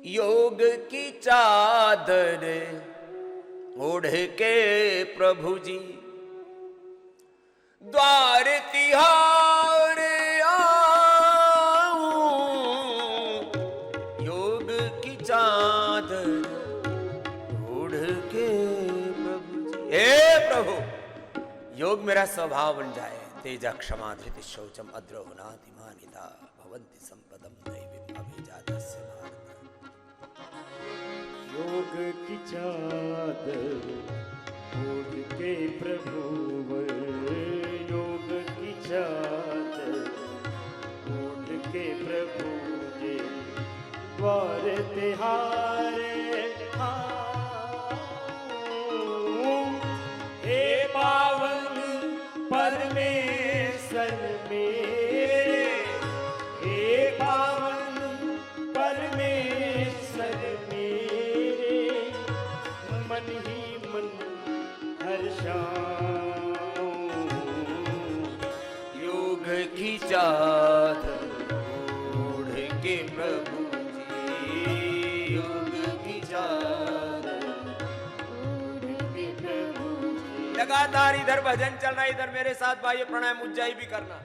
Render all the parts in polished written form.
योग की चादर ओढ़ के प्रभु जी द्वार तिहार आऊं। योग की चादर ओढ़ के प्रभु जी, हे प्रभु योग मेरा स्वभाव बन जाए। तेजा क्षमा धृति शौचम अद्रोहनातिमानिता भवन्ति संपदम दैवी अभिजातस्य भारत। योग की चादर ओढ़ के प्रभु, योग की चादर ओढ़ के प्रभु जी द्वार तिहारे आऊं। हे पावन परमेश्वर मेरे, हे पावन परमेश्वर मेरे, मन ही मन हर्षाऊं। योग की चादर ओढ़ के प्रभु जी, योग की चादर ओढ़ के प्रभु जी। लगातार इधर भजन चल रहा है, इधर मेरे साथ भाई प्राणायाम उज्जाई भी करना,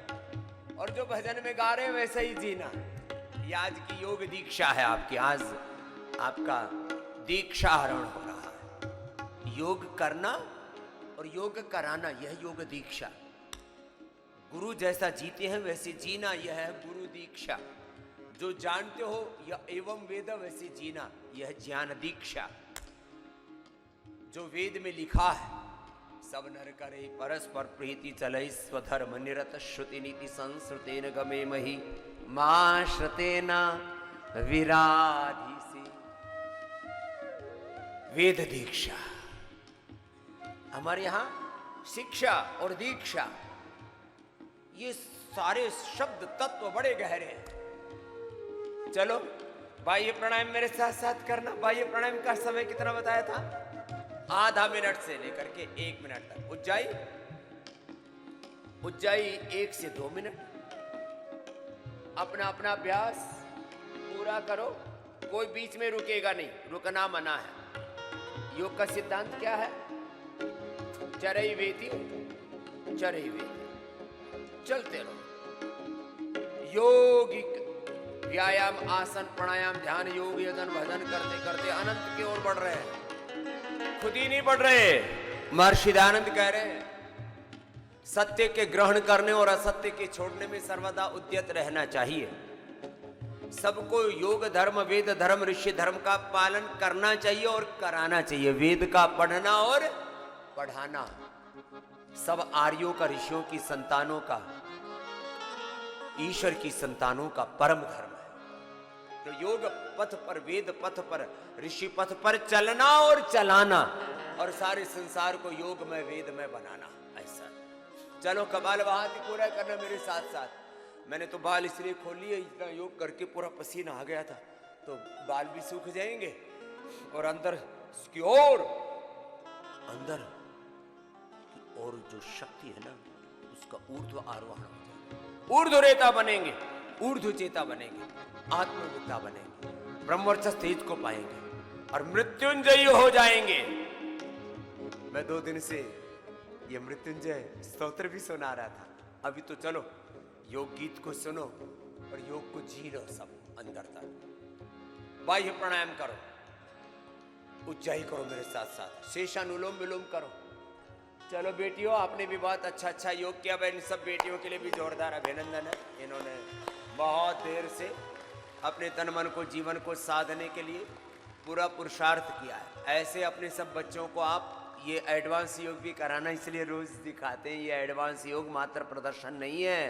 और जो भजन में गा रहे हैं वैसे ही जीना। ये आज की योग दीक्षा है आपकी, आज आपका दीक्षा हरण हो रहा है। योग करना और योग कराना, यह योग दीक्षा। गुरु जैसा जीते हैं वैसे जीना, यह है गुरु दीक्षा। जो जानते हो यह एवं वेद वैसे जीना, यह ज्ञान दीक्षा। जो वेद में लिखा है सब नर करे परस्पर प्रीति चलै स्वधर्म निरत श्रुति नीति संस्रुतेन गमे मही मां श्रुतेना विराधि से। वेद दीक्षा हमारे यहां शिक्षा और दीक्षा, ये सारे शब्द तत्व बड़े गहरे हैं। चलो बाह्य प्राणायाम मेरे साथ साथ करना। बाह्य प्राणायाम का समय कितना बताया था? आधा मिनट से लेकर के 1 मिनट तक। उज्जाई उज्जाई 1 से 2 मिनट। अपना अपना अभ्यास पूरा करो, कोई बीच में रुकेगा नहीं, रुकना मना है। योग का सिद्धांत क्या है? चरई वेति चरई वेति, चलते रहो। योगिक व्यायाम, आसन, प्राणायाम, ध्यान, योग, यजन, भजन करते करते अनंत की ओर बढ़ रहे हैं। खुद ही नहीं बढ़ रहे, महर्षि दयानंद कह रहे हैं सत्य के ग्रहण करने और असत्य के छोड़ने में सर्वदा उद्यत रहना चाहिए। सबको योग धर्म, वेद धर्म, ऋषि धर्म का पालन करना चाहिए और कराना चाहिए। वेद का पढ़ना और पढ़ाना सब आर्यों का, ऋषियों की संतानों का, ईश्वर की संतानों का परम धर्म है। तो योग पथ पर, वेद पथ पर, ऋषि पथ पर चलना और चलाना, और सारे संसार को योग में, वेद में बनाना। ऐसा चलो कपाल भाती पूरा करना मेरे साथ साथ। मैंने तो बाल इसलिए खोल लिए, इतना योग करके पूरा पसीना आ गया था, तो बाल भी सूख जाएंगे और अंदर की ओर, अंदर की ओर जो शक्ति है ना, उसका ऊर्ध्व आरोहण हो जाएगा। ऊर्ध्व रेता बनेंगे, ऊर्ध्व चेता बनेंगे, आत्मविद्ता बनेंगे, ब्रह्मवर्चस्व तेज को पाएंगे और मृत्युंजयी हो जाएंगे। मैं 2 दिन से ये मृत्युंजय स्तोत्र भी सुना रहा था। अभी तो चलो योग गीत को सुनो और योग को जी लो सब अंदर तक। बाह्य प्राणायाम करो, उज्जाई करो मेरे साथ साथ, शेषानुलोम विलोम करो। चलो बेटियों, आपने भी बहुत अच्छा योग किया। इन सब बेटियों के लिए भी जोरदार अभिनंदन है। इन्होंने बहुत देर से अपने तन मन को, जीवन को साधने के लिए पूरा पुरुषार्थ किया है। ऐसे अपने सब बच्चों को आप ये एडवांस योग भी कराना, इसलिए रोज दिखाते हैं। ये एडवांस योग मात्र प्रदर्शन नहीं है,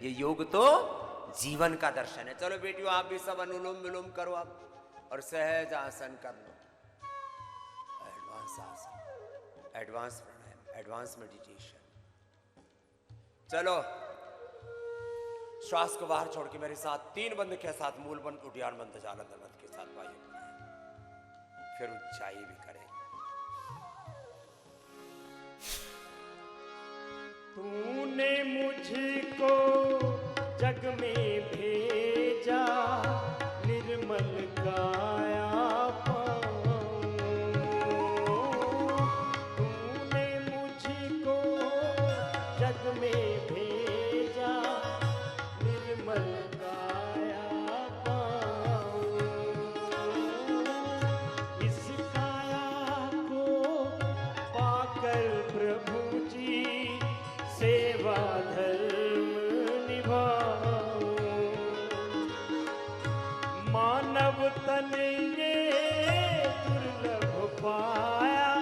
ये योग तो जीवन का दर्शन है। चलो बेटियों, आप भी सब अनुलोम विलोम करो आप, और सहज आसन कर लो। एडवांस आसन, एडवांस प्राणायाम, एडवांस मेडिटेशन। चलो श्वास को बाहर छोड़ के मेरे साथ 3 बंद के साथ मूल बंद, उद्यान बंद, जालंधर बंद के साथ वायु, फिर ऊंचाई भी करें। तूने मुझको जग में भेजा निर्मल काया, मानव तन ये दुर्लभ पाया,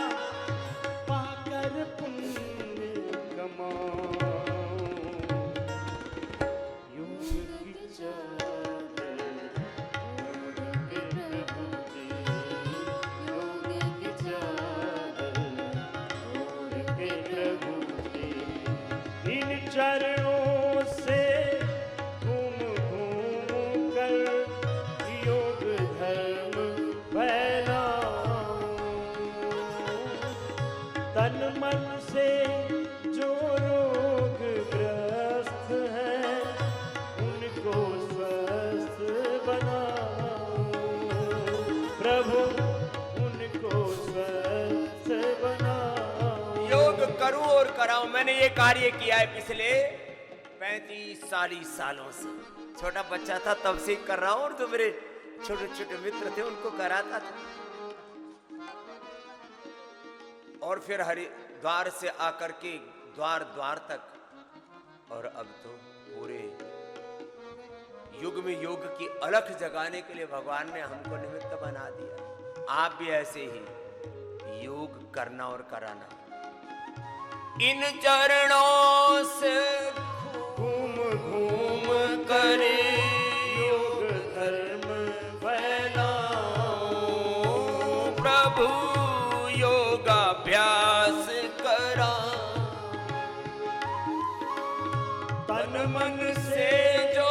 पाकर पुण्य कमाओ। योग की चादर ओढ़ के प्रभु जी, योग की चादर ओढ़ के प्रभु जी, इन चरणों से घूम घूम कर योग धर्म फैलाओ। तन मन से जो रोगग्रस्त हैं उनको स्वस्थ बनाओ। प्रभु उनको स्वस्थ बनाओ। योग करूं और कराऊं। मैंने ये कार्य किया है पिछले 35-40 सालों से। छोटा बच्चा था तब से कर रहा हूं, और जो मेरे छोटे छोटे मित्र थे उनको कराता था। और फिर हरिद्वार से आकर के द्वार द्वार तक, और अब तो पूरे युग में योग की अलख जगाने के लिए भगवान ने हमको निमित्त बना दिया। आप भी ऐसे ही योग करना और कराना। इन चरणों से घूम घूम करे योग धर्म फैलाओ। प्रभु योगाभ्यास करा। तन मन से जो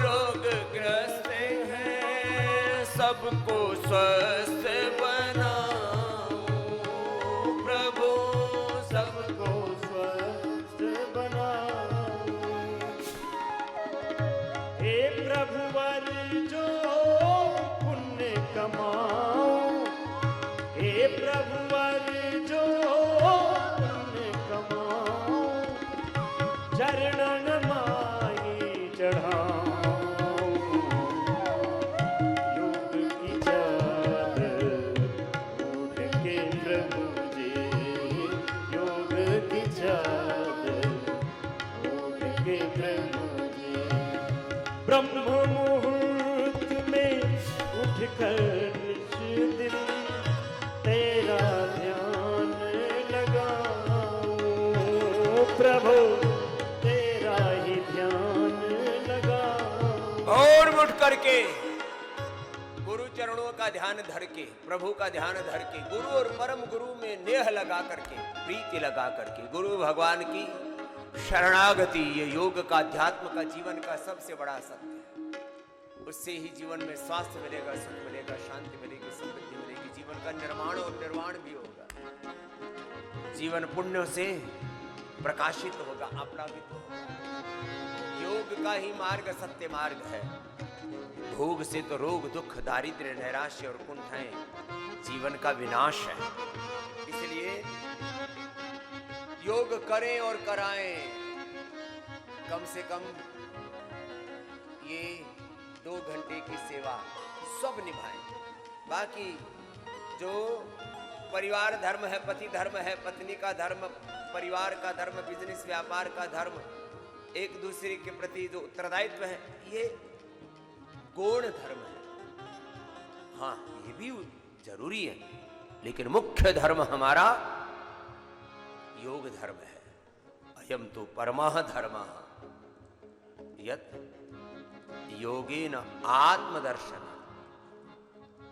रोगग्रस्त हैं सबको स्वस्थ बनाओ। प्रभु सबको स्वस्थ बनाओ। हे प्रभुवर जो पुण्य कमाओ, हे प्रभुवर जो पुण्य कमाओ, चरणन माही चढ़ाओ। योग की चादर ओढ़ के प्रभु जी, योग की चादर ओढ़ के प्रभु जी, ब्रह्म मुहूर्त में उठकर निज दिन तेरा ध्यान लगाओ। प्रभु तेरा ही ध्यान लगाओ। और उठ करके गुरु चरणों का ध्यान धर के, प्रभु का ध्यान धर के, गुरु और परम गुरु में नेह लगा करके, प्रीति लगा करके, गुरु भगवान की शरणागति, ये योग का, अध्यात्म का, जीवन का सबसे बड़ा सत्य है। उससे ही जीवन में स्वास्थ्य मिलेगा, सुख मिलेगा, शांति मिलेगी, समृद्धि मिलेगी, जीवन का निर्माण और निर्वाण भी होगा। जीवन पुण्यों से प्रकाशित होगा, आप्लावित होगा। योग का ही मार्ग सत्य मार्ग है। भोग से तो रोग, दुख, दारिद्र्य, नैराश्य और कुंठाएं जीवन का विनाश है। इसलिए योग करें और कराएं। कम से कम ये 2 घंटे की सेवा सब निभाएं। बाकी जो परिवार धर्म है, पति धर्म है, पत्नी का धर्म, परिवार का धर्म, बिजनेस व्यापार का धर्म, एक दूसरे के प्रति जो उत्तरदायित्व है, ये गौण धर्म है। हाँ, ये भी जरूरी है, लेकिन मुख्य धर्म हमारा योग धर्म है। अयम तो परमः धर्मः यत् योगेन आत्मदर्शन।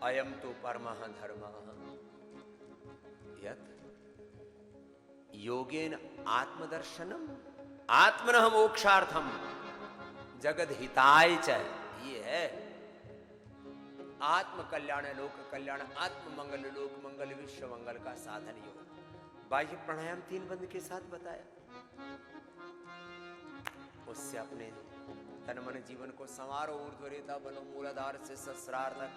अयम तो परमः धर्मः यत् योगेन आत्मदर्शनम आत्मनः मोक्षार्थम जगद्हिताय च। ये है आत्म कल्याण, लोक कल्याण, आत्म मंगल, लोक मंगल, विश्व मंगल का साधन योग। बाह्य प्राणायाम 3 बंद के साथ बताया। उससे अपने तन मन जीवन को संवारो, ऊर्ध्वरेता बनो, मूलाधार से सहस्रार तक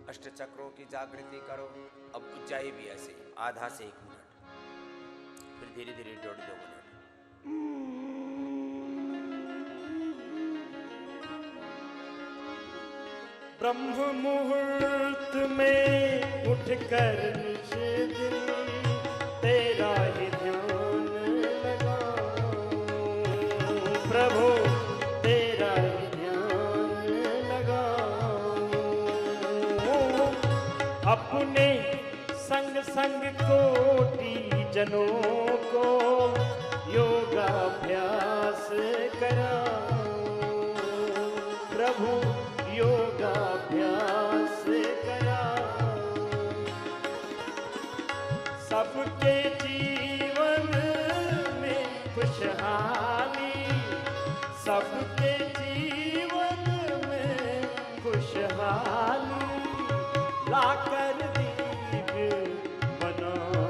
अष्ट चक्रों की जागृति करो। अब ऊंचाई भी ऐसे आधा से 1 मिनट, फिर धीरे धीरे 1.5-2 मिनट। ब्रह्म मुहूर्त में उठकर निज दिन तेरा ही ध्यान लगाओ। प्रभु तेरा ही ध्यान लगाओ। अपने संग संग कोटि जनों को योगाभ्यास कराओ प्रभु, योगाभ्यास कराओ। सबके जीवन में खुशहाली, सबके जीवन में खुशहाली लाकर दीप बनाओ।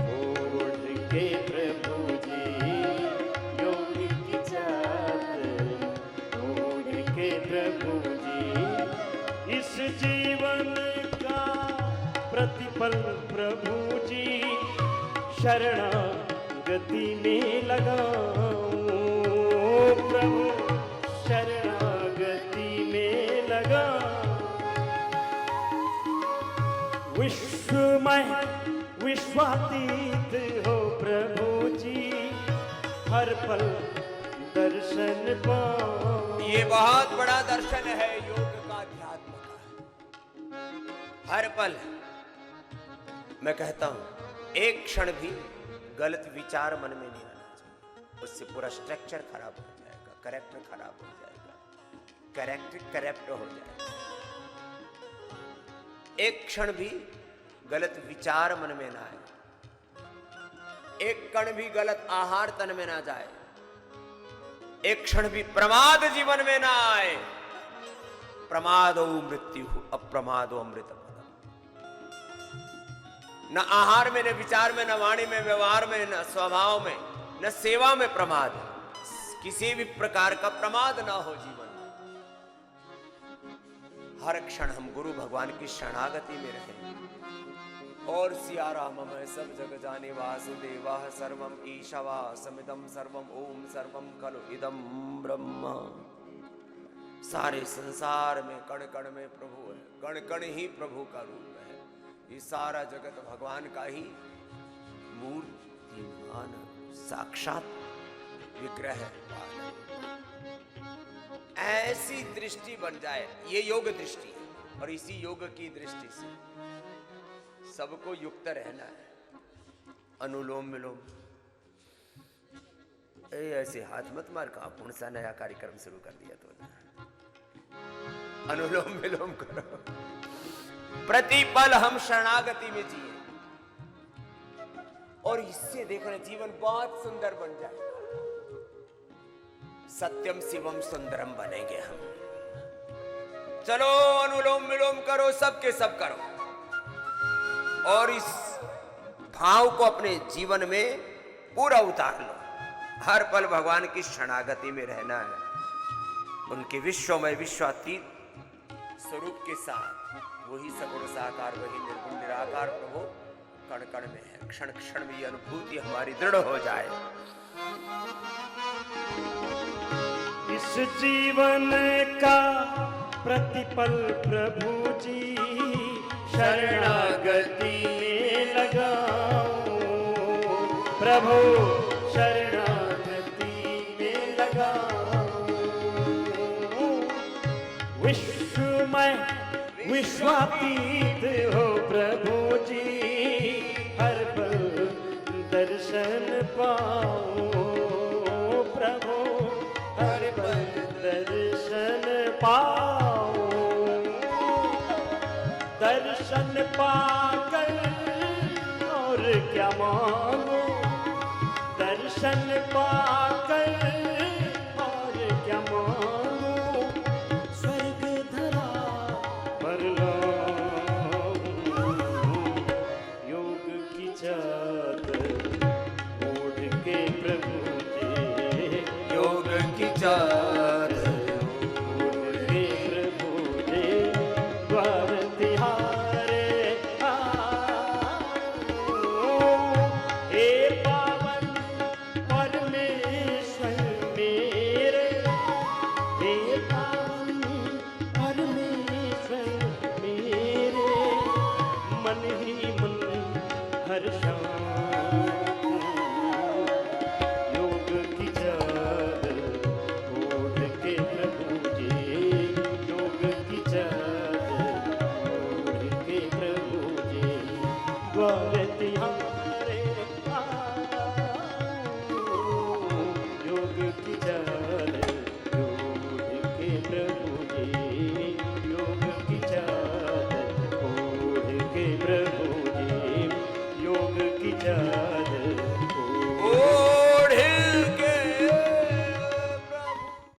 ओढ़ के प्रभु जी योग की चादर, ओढ़ के प्रभु जी इस जीवन का प्रतिपल प्रभु जी शरणागति में लगाओ प्रभु, शरणागति में लगाओ। विश्वमय विश्वातीत हो प्रभु जी, हर पल दर्शन पाओ। ये बहुत बड़ा दर्शन है योग का, अध्यात्म का। हर पल मैं कहता हूं एक क्षण भी गलत विचार मन में नहीं आना चाहिए, उससे पूरा स्ट्रक्चर खराब हो जाएगा, कैरेक्टर खराब हो जाएगा, कैरेक्टर करप्ट हो जाएगा। एक क्षण भी गलत विचार मन में ना आए, एक कण भी गलत आहार तन में ना जाए, एक क्षण भी प्रमाद जीवन में ना आए। प्रमादो मृत्यु अप्रमादो अमृतम। न आहार में, न विचार में, न वाणी में, व्यवहार में, न स्वभाव में, न सेवा में प्रमाद। किसी भी प्रकार का प्रमाद ना हो जीवन में। हर क्षण हम गुरु भगवान की शरणागति में रहें। और सिया राम मैं सब जग जाने वासुदेवा सर्वम ईशवा समिदम सर्वम ओम सर्वम खलु इदम ब्रह्म। सारे संसार में कण कण में प्रभु है, कण कण ही प्रभु का रूप है। ये सारा जगत भगवान का ही मूर्तिमान साक्षात विग्रह है। ऐसी दृष्टि बन जाए, ये योग दृष्टि है। और इसी योग की दृष्टि से सबको युक्त रहना है। अनुलोम विलोम, ऐसे हाथ मत मार, कहां कौन सा नया कार्यक्रम शुरू कर दिया तो। अनुलोम विलोम करो, प्रतिपल हम शरणागति में जिए और इससे देखना जीवन बहुत सुंदर बन जाएगा। सत्यम शिवम सुंदरम बनेंगे हम। चलो अनुलोम विलोम करो, सबके सब करो और इस भाव को अपने जीवन में पूरा उतार लो। हर पल भगवान की शरणागति में रहना है। उनके विश्वमय विश्वातीत स्वरूप के साथ वही सगुण साकार, वही निर्गुण निराकार प्रभु कण कण में है। क्षण क्षण में ये अनुभूति हमारी दृढ़ हो जाए। इस जीवन का प्रतिपल प्रभु जी शरणागति में लगाओ प्रभु, शरणागति में लगाओ। विश्वमय विश्वातीत हो प्रभु जी, हर पल दर्शन पाओ प्रभु, हर पल दर्शन पाओ। दर्शन पाकर और क्या मांगो, दर्शन पाकर और क्या मांगो। स्वर्ग धरा पर लाओ, योग की चादर ओढ़ के प्रभु जी, योग की चादर